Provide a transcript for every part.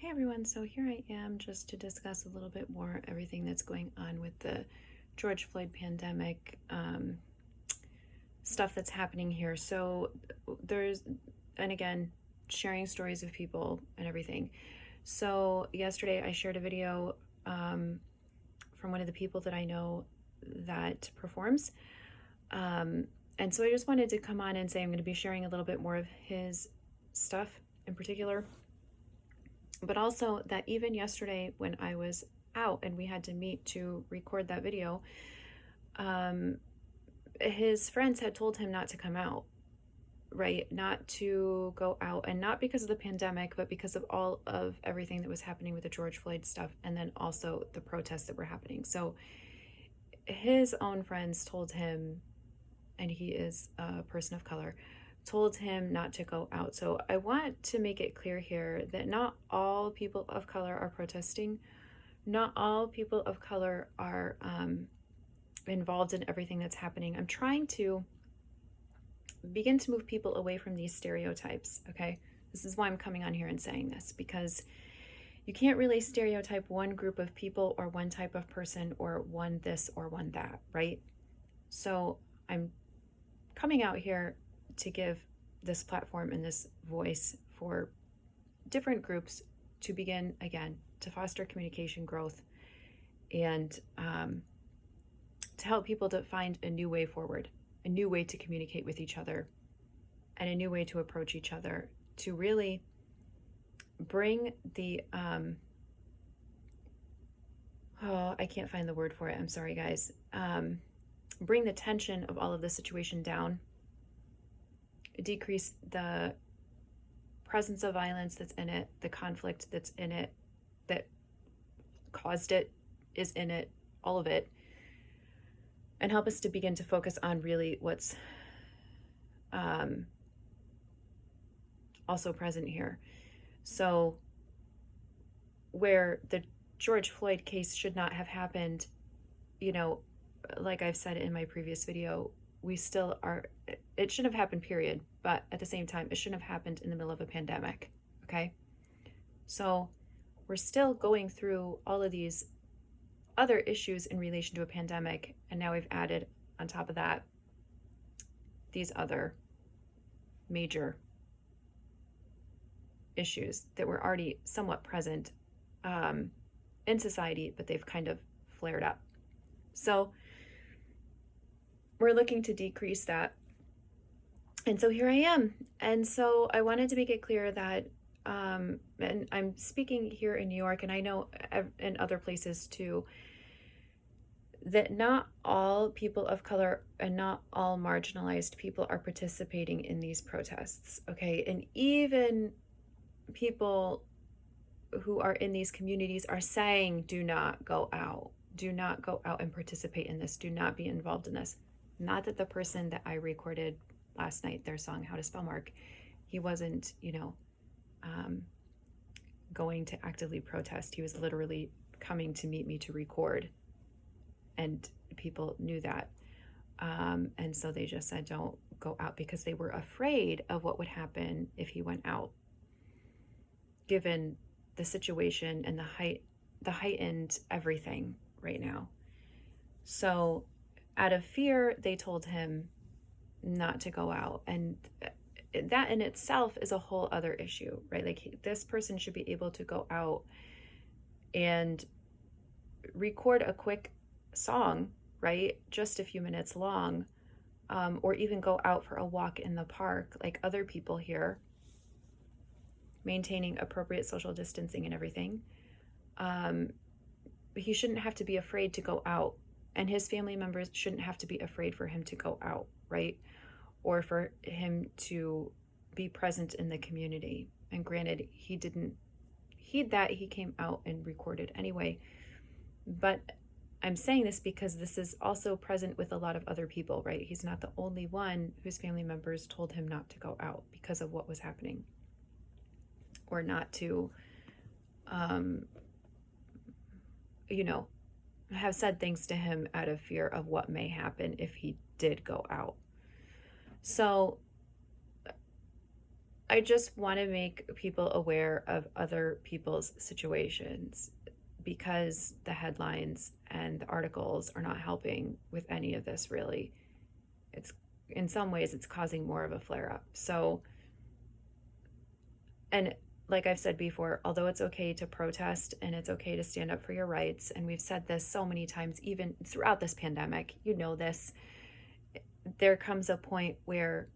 Hey everyone, so here I am just to discuss a little bit more everything that's going on with the George Floyd pandemic, stuff that's happening here. So and again, sharing stories of people and everything. So yesterday I shared a video from one of the people that I know that performs. And so I just wanted to come on and say I'm going to be sharing a little bit more of his stuff in particular, but also that even yesterday when I was out and we had to meet to record that video, his friends had told him not to come out, right? Not to go out, and not because of the pandemic, but because of all of everything that was happening with the George Floyd stuff, and then also the protests that were happening. So his own friends told him, and he is a person of color, told him not to go out. So I want to make it clear here that not all people of color are protesting. Not all people of color are involved in everything that's happening. I'm trying to begin to move people away from these stereotypes, okay? This is why I'm coming on here and saying this, because you can't really stereotype one group of people or one type of person or one this or one that, right? So I'm coming out here to give this platform and this voice for different groups to begin again to foster communication growth and to help people to find a new way forward, a new way to communicate with each other, and a new way to approach each other, to really bring the I can't find the word for it, I'm sorry guys, bring the tension of all of the situation down, decrease the presence of violence that's in it, the conflict that's in it, that caused it, is in it, all of it, and help us to begin to focus on really what's also present here. So where the George Floyd case should not have happened, you know, like I've said in my previous video, we still are, it shouldn't have happened, period. But at the same time, it shouldn't have happened in the middle of a pandemic, okay? So we're still going through all of these other issues in relation to a pandemic. And now we've added on top of that these other major issues that were already somewhat present in society, but they've kind of flared up. So we're looking to decrease that. And so here I am. And so I wanted to make it clear that, and I'm speaking here in New York, and I know in other places too, that not all people of color and not all marginalized people are participating in these protests, okay? And even people who are in these communities are saying, do not go out. Do not go out and participate in this. Do not be involved in this. Not that the person that I recorded last night, their song, How to Spell Mark, he wasn't, going to actively protest. He was literally coming to meet me to record. And people knew that. And so they just said, don't go out, because they were afraid of what would happen if he went out, given the situation and the heightened everything right now. So out of fear, they told him not to go out. And that in itself is a whole other issue, right? Like, this person should be able to go out and record a quick song, right? Just a few minutes long, or even go out for a walk in the park like other people here, maintaining appropriate social distancing and everything. He shouldn't have to be afraid to go out, and his family members shouldn't have to be afraid for him to go out, right? Or for him to be present in the community. And granted, he didn't heed that. He came out and recorded anyway. But I'm saying this because this is also present with a lot of other people, right? He's not the only one whose family members told him not to go out because of what was happening, or not to, have said things to him out of fear of what may happen if he did go out. So I just want to make people aware of other people's situations because the headlines and the articles are not helping with any of this, really. It's in some ways it's causing more of a flare up. So, and like I've said before, although it's okay to protest and it's okay to stand up for your rights, and we've said this so many times, even throughout this pandemic, you know this, there comes a point where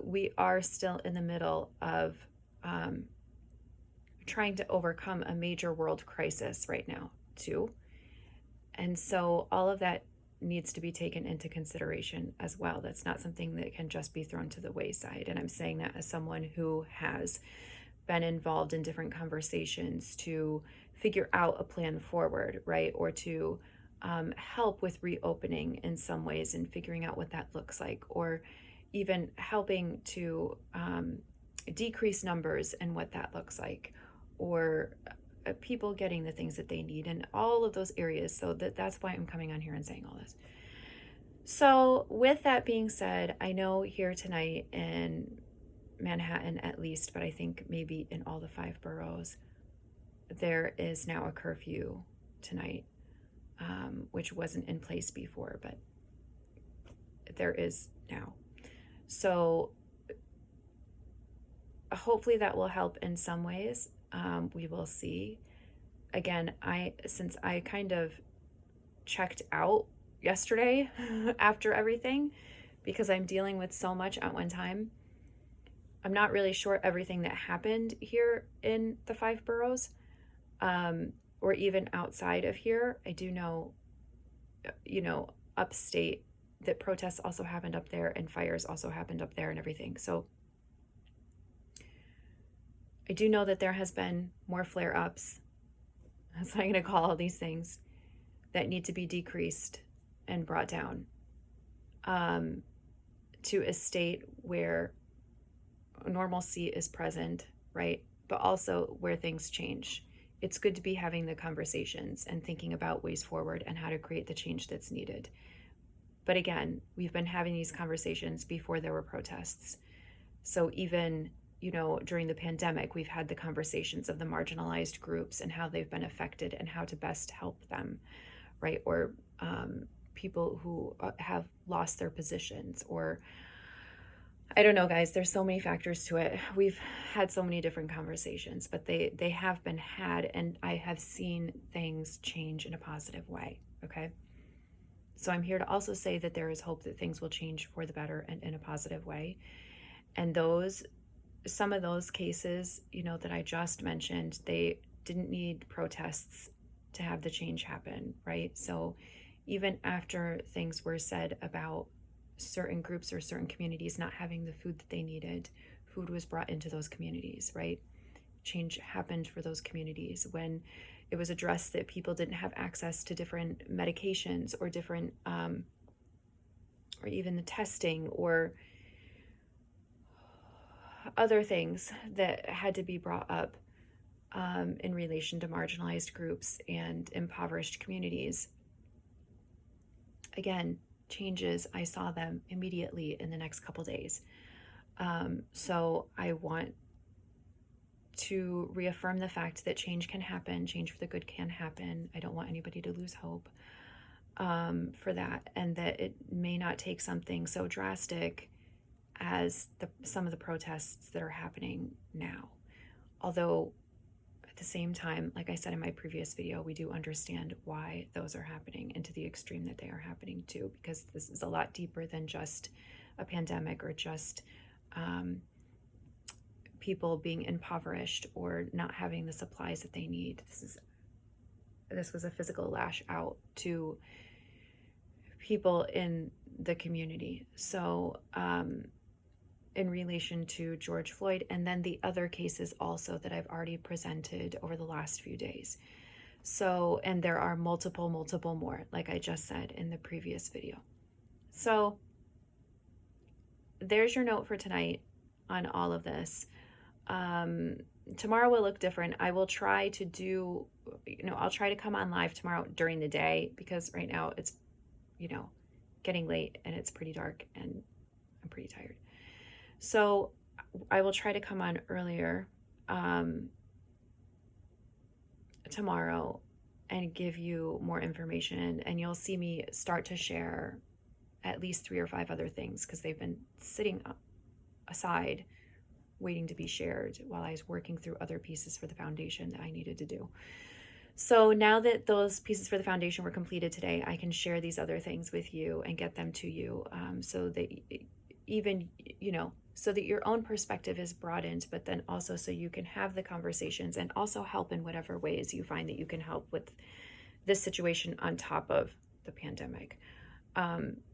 we are still in the middle of um, trying to overcome a major world crisis right now, too. And so all of that needs to be taken into consideration as well. That's not something that can just be thrown to the wayside. And I'm saying that as someone who has been involved in different conversations to figure out a plan forward, right? Or to help with reopening in some ways and figuring out what that looks like, or even helping to decrease numbers and what that looks like, or people getting the things that they need and all of those areas. So that's why I'm coming on here and saying all this. So with that being said, I know here tonight in Manhattan at least, but I think maybe in all the 5 boroughs, there is now a curfew tonight, which wasn't in place before, but there is now. So hopefully that will help in some ways. We will see. Again, since I kind of checked out yesterday after everything, because I'm dealing with so much at one time, I'm not really sure everything that happened here in the 5 boroughs, or even outside of here. I do know, upstate, that protests also happened up there and fires also happened up there and everything. So I do know that there has been more flare ups. That's what I'm going to call all these things that need to be decreased and brought down to a state where normalcy is present, right? But also where things change. It's good to be having the conversations and thinking about ways forward and how to create the change that's needed. But again, we've been having these conversations before there were protests. So even, during the pandemic, we've had the conversations of the marginalized groups and how they've been affected and how to best help them, right? Or people who have lost their positions, or I don't know, guys, there's so many factors to it. We've had so many different conversations, but they have been had, and I have seen things change in a positive way, okay? So I'm here to also say that there is hope that things will change for the better and in a positive way. And some of those cases, that I just mentioned, they didn't need protests to have the change happen, right? So even after things were said about certain groups or certain communities not having the food that they needed, food was brought into those communities, right? Change happened for those communities when it was addressed that people didn't have access to different medications or different, or even the testing or other things that had to be brought up in relation to marginalized groups and impoverished communities. Again, changes, I saw them immediately in the next couple days. So I want to reaffirm the fact that change can happen, change for the good can happen. I don't want anybody to lose hope for that, and that it may not take something so drastic as some of the protests that are happening now. Although at the same time, like I said in my previous video, we do understand why those are happening and to the extreme that they are happening too, because this is a lot deeper than just a pandemic or just people being impoverished or not having the supplies that they need. This was a physical lash out to people in the community. So in relation to George Floyd, and then the other cases also that I've already presented over the last few days. So, and there are multiple more, like I just said in the previous video. So there's your note for tonight on all of this. Tomorrow will look different. I will try to do, I'll try to come on live tomorrow during the day, because right now it's, getting late and it's pretty dark and I'm pretty tired. So I will try to come on earlier tomorrow and give you more information, and you'll see me start to share at least 3 or 5 other things because they've been sitting aside waiting to be shared while I was working through other pieces for the foundation that I needed to do. So now that those pieces for the foundation were completed today, I can share these other things with you and get them to you, so that even, so that your own perspective is broadened, but then also so you can have the conversations and also help in whatever ways you find that you can help with this situation on top of the pandemic.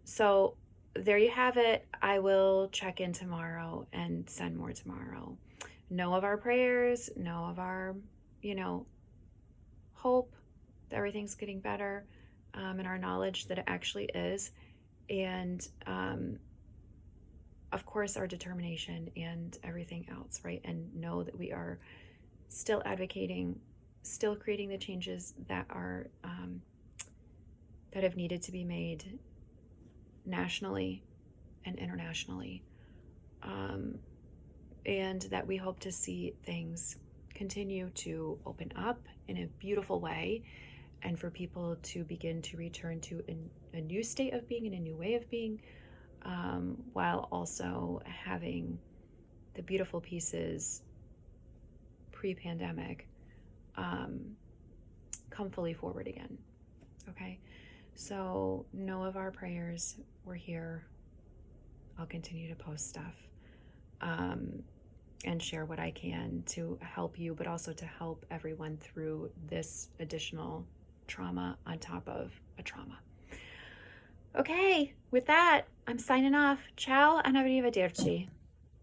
So there you have it. I will check in tomorrow and send more tomorrow. Know of our prayers, know of our, hope that everything's getting better, and our knowledge that it actually is. And of course, our determination and everything else, right? And know that we are still advocating, still creating the changes that are that have needed to be made nationally and internationally, and that we hope to see things continue to open up in a beautiful way, and for people to begin to return to a new state of being and a new way of being, while also having the beautiful pieces pre-pandemic come fully forward again. Okay, so know of our prayers. We're here. I'll continue to post stuff and share what I can to help you, but also to help everyone through this additional trauma on top of a trauma. Okay, with that, I'm signing off. Ciao, and arrivederci.